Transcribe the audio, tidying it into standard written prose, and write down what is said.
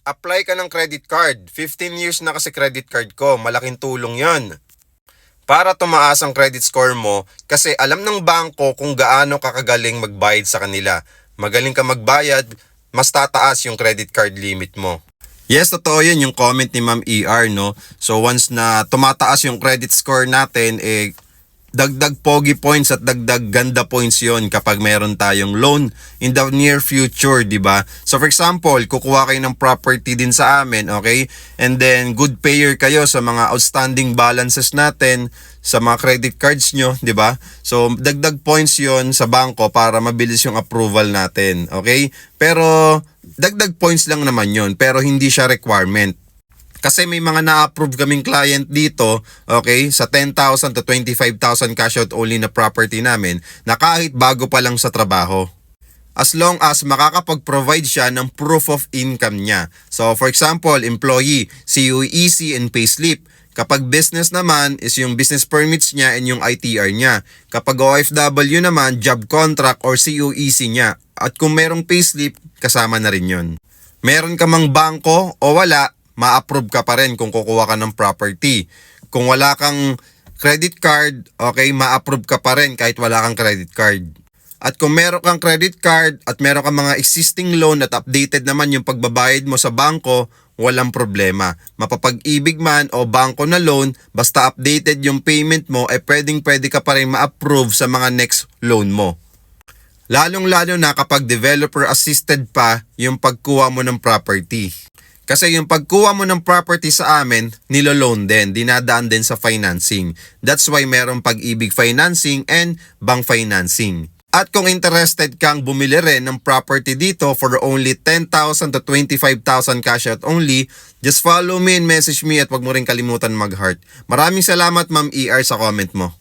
apply ka ng credit card. 15 years na kasi credit card ko. Malaking tulong yon para tumaas ang credit score mo kasi alam ng bangko kung gaano ka kagaling magbayad sa kanila. Magaling ka magbayad, mas tataas yung credit card limit mo. Yes, totoo yun yung comment ni Ma'am ER, no? So once na tumataas yung credit score natin, dagdag pogi points at dagdag ganda points yon kapag meron tayong loan in the near future, di ba? So for example, kukuha kayo ng property din sa amin, okay? And then good payer kayo sa mga outstanding balances natin sa mga credit cards nyo, di ba? So dagdag points yon sa bangko para mabilis yung approval natin, okay? Pero dagdag points lang naman yon, pero hindi siya requirement. Kasi may mga na-approve kaming client dito, okay, sa 10,000 to 25,000 cash out only na property namin na kahit bago pa lang sa trabaho. As long as makakapag-provide siya ng proof of income niya. So for example, employee, CUEC and payslip. Kapag business naman is yung business permits niya and yung ITR niya. Kapag OFW naman, job contract or CUEC niya. At kung merong payslip, kasama na rin yun. Meron ka mang bangko o wala, ma-approve ka pa rin kung kukuha ka ng property. Kung wala kang credit card, okay, ma-approve ka pa rin kahit wala kang credit card. At kung meron kang credit card at meron kang mga existing loan at updated naman yung pagbabayad mo sa bangko, walang problema. Mapapag-ibig man o bangko na loan, basta updated yung payment mo, pwede ka pa rin ma-approve sa mga next loan mo. Lalong-lalo na kapag developer assisted pa yung pagkuha mo ng property. Kasi yung pagkuha mo ng property sa amin, nilo-loan din, dinadaan din sa financing. That's why merong pag-ibig financing and bank financing. At kung interested kang bumili rin ng property dito for only 10,000 to 25,000 cash out only, just follow me and message me at wag mo rin kalimutan mag-heart. Maraming salamat Ma'am ER sa comment mo.